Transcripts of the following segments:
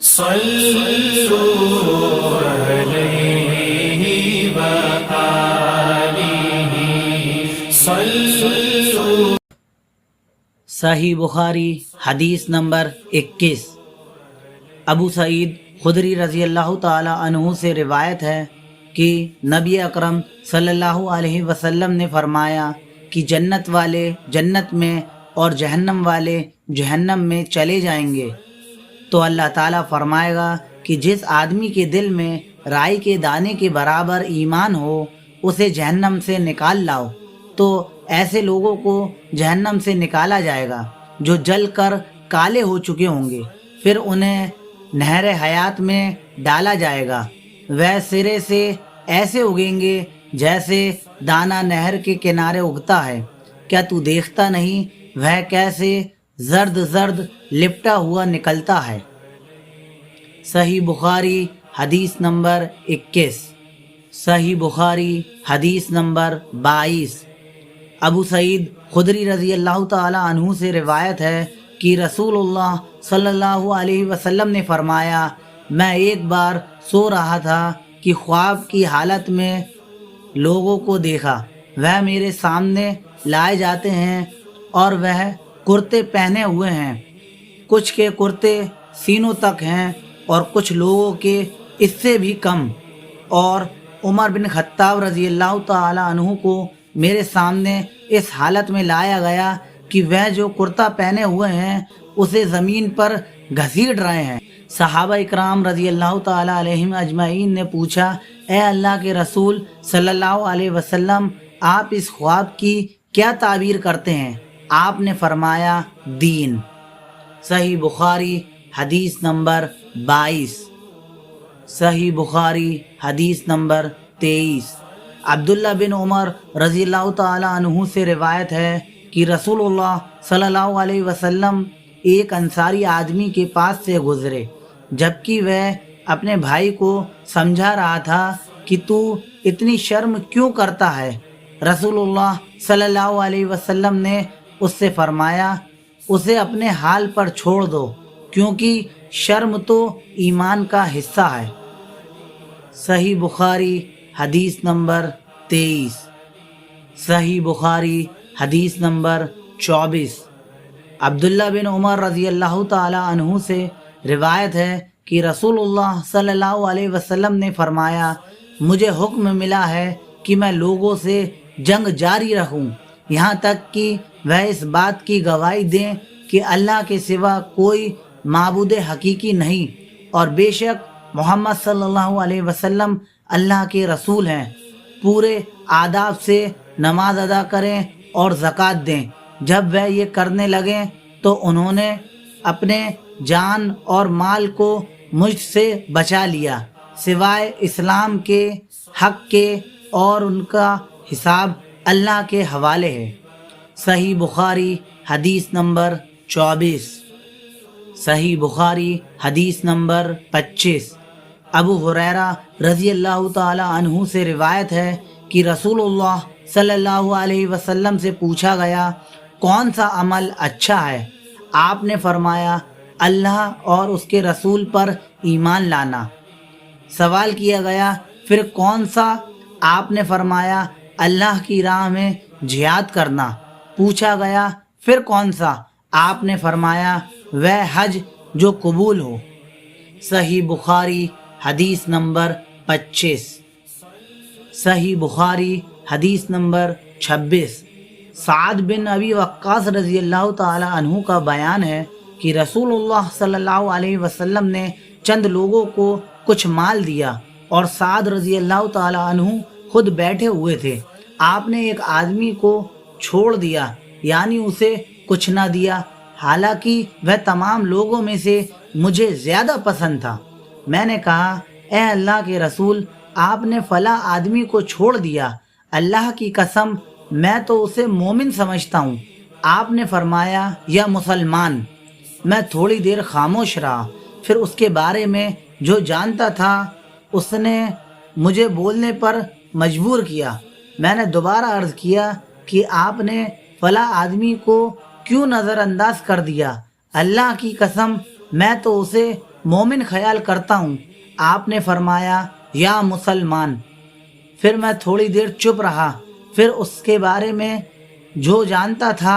صلوا علیہ وآلہ صلوا۔ صحیح بخاری حدیث نمبر 21۔ ابو سعید خدری رضی اللہ تعالی عنہ سے روایت ہے کہ نبی اکرم صلی اللہ علیہ وسلم نے فرمایا کہ جنت والے جنت میں اور جہنم والے جہنم میں چلے جائیں گے، تو اللہ تعالیٰ فرمائے گا کہ جس آدمی کے دل میں رائی کے دانے کے برابر ایمان ہو اسے جہنم سے نکال لاؤ، تو ایسے لوگوں کو جہنم سے نکالا جائے گا جو جل کر کالے ہو چکے ہوں گے، پھر انہیں نہر حیات میں ڈالا جائے گا، وہ سرے سے ایسے اگیں گے جیسے دانہ نہر کے کنارے اگتا ہے، کیا تو دیکھتا نہیں وہ کیسے زرد زرد لپٹا ہوا نکلتا ہے۔ صحیح بخاری حدیث نمبر 21۔ صحیح بخاری حدیث نمبر 22۔ ابو سعید خدری رضی اللہ تعالی عنہ سے روایت ہے کہ رسول اللہ صلی اللہ علیہ وسلم نے فرمایا، میں ایک بار سو رہا تھا کہ خواب کی حالت میں لوگوں کو دیکھا، وہ میرے سامنے لائے جاتے ہیں اور وہ کرتے پہنے ہوئے ہیں، کچھ کے کرتے سینوں تک ہیں اور کچھ لوگوں کے اس سے بھی کم، اور عمر بن خطاب رضی اللہ تعالی عنہ کو میرے سامنے اس حالت میں لایا گیا کہ وہ جو کرتا پہنے ہوئے ہیں اسے زمین پر گھسیٹ رہے ہیں۔ صحابہ اکرام رضی اللہ تعالی علیہم اجمعین نے پوچھا، اے اللہ کے رسول صلی اللہ علیہ وسلم، آپ اس خواب کی کیا تعبیر کرتے ہیں؟ آپ نے فرمایا، دین۔ صحیح بخاری حدیث نمبر 22۔ صحیح بخاری حدیث نمبر 23۔ عبداللہ بن عمر رضی اللہ تعالی عنہ سے روایت ہے کہ رسول اللہ صلی اللہ علیہ وسلم ایک انصاری آدمی کے پاس سے گزرے، جبکہ وہ اپنے بھائی کو سمجھا رہا تھا کہ تو اتنی شرم کیوں کرتا ہے؟ رسول اللہ صلی اللہ علیہ وسلم نے اس سے فرمایا، اسے اپنے حال پر چھوڑ دو، کیونکہ شرم تو ایمان کا حصہ ہے۔ صحیح بخاری حدیث نمبر 23۔ صحیح بخاری حدیث نمبر 24۔ عبداللہ بن عمر رضی اللہ تعالی عنہ سے روایت ہے کہ رسول اللہ صلی اللہ علیہ وسلم نے فرمایا، مجھے حکم ملا ہے کہ میں لوگوں سے جنگ جاری رکھوں یہاں تک کہ وہ اس بات کی گواہی دیں کہ اللہ کے سوا کوئی معبود حقیقی نہیں، اور بے شک محمد صلی اللہ علیہ وسلم اللہ کے رسول ہیں، پورے آداب سے نماز ادا کریں اور زکوٰۃ دیں۔ جب وہ یہ کرنے لگیں تو انہوں نے اپنے جان اور مال کو مجھ سے بچا لیا، سوائے اسلام کے حق کے، اور ان کا حساب اللہ کے حوالے ہے۔ صحیح بخاری حدیث نمبر 24۔ صحیح بخاری حدیث نمبر 25۔ ابو ہریرہ رضی اللہ تعالی عنہ سے روایت ہے کہ رسول اللہ صلی اللہ علیہ وسلم سے پوچھا گیا، کون سا عمل اچھا ہے؟ آپ نے فرمایا، اللہ اور اس کے رسول پر ایمان لانا۔ سوال کیا گیا، پھر کون سا؟ آپ نے فرمایا، اللہ کی راہ میں جہاد کرنا۔ پوچھا گیا، پھر کون سا؟ آپ نے فرمایا، وہ حج جو قبول ہو۔ صحیح بخاری حدیث نمبر 25۔ صحیح بخاری حدیث نمبر 26۔ سعد بن ابی وقاص رضی اللہ تعالی عنہ کا بیان ہے کہ رسول اللہ صلی اللہ علیہ وسلم نے چند لوگوں کو کچھ مال دیا اور سعد رضی اللہ تعالی عنہ خود بیٹھے ہوئے تھے۔ آپ نے ایک آدمی کو چھوڑ دیا، یعنی اسے کچھ نہ دیا، حالانکہ وہ تمام لوگوں میں سے مجھے زیادہ پسند تھا۔ میں نے کہا، اے اللہ کے رسول، آپ نے فلاں آدمی کو چھوڑ دیا، اللہ کی قسم میں تو اسے مومن سمجھتا ہوں۔ آپ نے فرمایا، یا مسلمان۔ میں تھوڑی دیر خاموش رہا، پھر اس کے بارے میں جو جانتا تھا اس نے مجھے بولنے پر مجبور کیا۔ میں نے دوبارہ عرض کیا کہ آپ نے فلاں آدمی کو کیوں نظر انداز کر دیا؟ اللہ کی قسم میں تو اسے مومن خیال کرتا ہوں۔ آپ نے فرمایا یا مسلمان۔ پھر میں تھوڑی دیر چپ رہا، پھر اس کے بارے میں جو جانتا تھا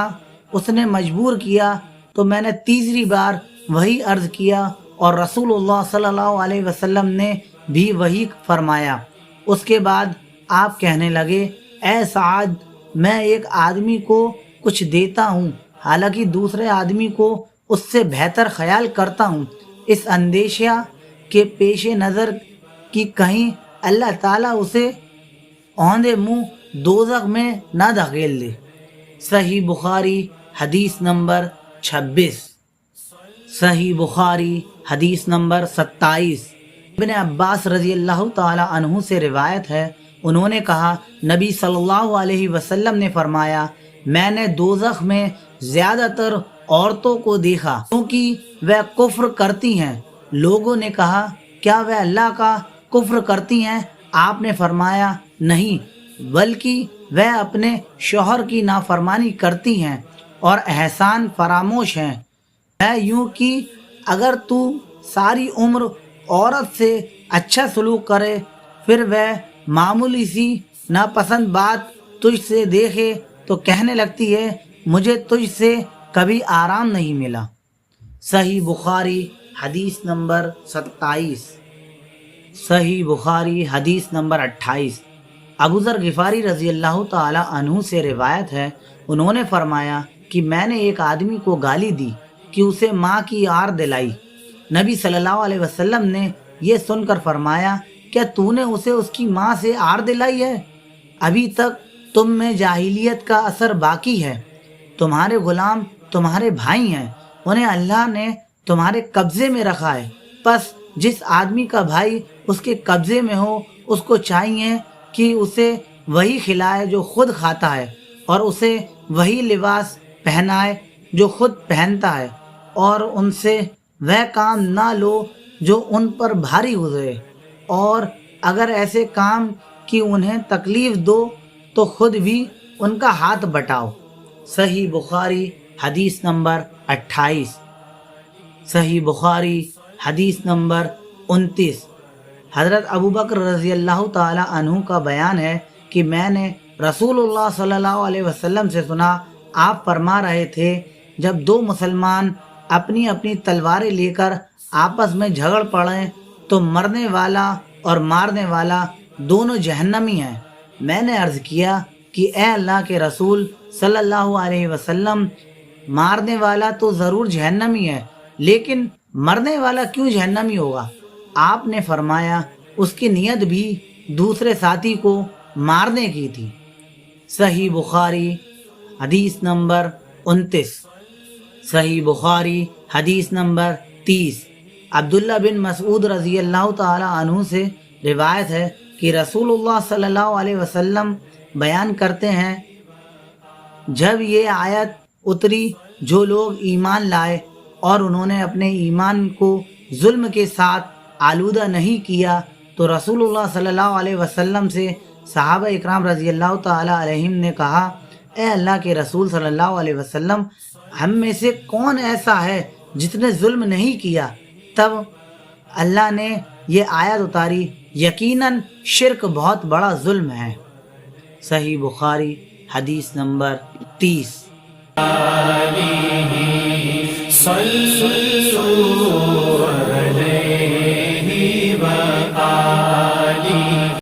اس نے مجبور کیا تو میں نے تیسری بار وہی عرض کیا اور رسول اللہ صلی اللہ علیہ وسلم نے بھی وہی فرمایا۔ اس کے بعد آپ کہنے لگے اے سعد، میں ایک آدمی کو کچھ دیتا ہوں حالانکہ دوسرے آدمی کو اس سے بہتر خیال کرتا ہوں، اس اندیشہ کے پیش نظر کہ کہیں اللہ تعالیٰ اسے اوندے منہ دوزخ میں نہ دھکیل دے۔ صحیح بخاری حدیث نمبر 26۔ صحیح بخاری حدیث نمبر 27۔ ابن عباس رضی اللہ تعالی عنہ سے روایت ہے، انہوں نے کہا نبی صلی اللہ علیہ وسلم نے فرمایا میں نے دوزخ میں زیادہ تر عورتوں کو دیکھا کیونکہ وہ کفر کرتی ہیں۔ لوگوں نے کہا کیا وہ اللہ کا کفر کرتی ہیں؟ آپ نے فرمایا نہیں، بلکہ وہ اپنے شوہر کی نافرمانی کرتی ہیں اور احسان فراموش ہیں۔ ہے یوں کہ اگر تو ساری عمر عورت سے اچھا سلوک کرے، پھر وہ معمولی سی ناپسند بات تجھ سے دیکھے تو کہنے لگتی ہے مجھے تجھ سے کبھی آرام نہیں ملا۔ صحیح بخاری حدیث نمبر 27۔ صحیح بخاری حدیث نمبر 28۔ ابو ذر غفاری رضی اللہ تعالی عنہ سے روایت ہے، انہوں نے فرمایا کہ میں نے ایک آدمی کو گالی دی کہ اسے ماں کی آر دلائی۔ نبی صلی اللہ علیہ وسلم نے یہ سن کر فرمایا کیا تو نے اسے اس کی ماں سے آر دلائی ہے؟ ابھی تک تم میں جاہلیت کا اثر باقی ہے۔ تمہارے غلام تمہارے بھائی ہیں، انہیں اللہ نے تمہارے قبضے میں رکھا ہے، پس جس آدمی کا بھائی اس کے قبضے میں ہو اس کو چاہیے کہ اسے وہی کھلائے جو خود کھاتا ہے اور اسے وہی لباس پہنائے جو خود پہنتا ہے، اور ان سے وہ کام نہ لو جو ان پر بھاری گزرے، اور اگر ایسے کام کی انہیں تکلیف دو تو خود بھی ان کا ہاتھ بٹاؤ۔ صحیح بخاری حدیث نمبر 28۔ صحیح بخاری حدیث نمبر 29۔ حضرت ابوبکر رضی اللہ تعالی عنہ کا بیان ہے کہ میں نے رسول اللہ صلی اللہ علیہ وسلم سے سنا، آپ فرما رہے تھے جب دو مسلمان اپنی اپنی تلواریں لے کر آپس میں جھگڑ پڑیں تو مرنے والا اور مارنے والا دونوں جہنمی ہیں۔ میں نے عرض کیا کہ اے اللہ کے رسول صلی اللہ علیہ وسلم، مارنے والا تو ضرور جہنمی ہے، لیکن مرنے والا کیوں جہنمی ہوگا؟ آپ نے فرمایا اس کی نیت بھی دوسرے ساتھی کو مارنے کی تھی۔ صحیح بخاری حدیث نمبر 29۔ صحیح بخاری حدیث نمبر 30۔ عبداللہ بن مسعود رضی اللہ تعالی عنہ سے روایت ہے کہ رسول اللہ صلی اللہ علیہ وسلم بیان کرتے ہیں جب یہ آیت اتری جو لوگ ایمان لائے اور انہوں نے اپنے ایمان کو ظلم کے ساتھ آلودہ نہیں کیا تو رسول اللہ صلی اللہ علیہ وسلم سے صحابہ اکرام رضی اللہ تعالی علیہم نے کہا اے اللہ کے رسول صلی اللہ علیہ وسلم، ہم میں سے کون ایسا ہے جس نے ظلم نہیں کیا؟ تب اللہ نے یہ آیت اتاری یقیناً شرک بہت بڑا ظلم ہے۔ صحیح بخاری حدیث نمبر 30۔ صلوا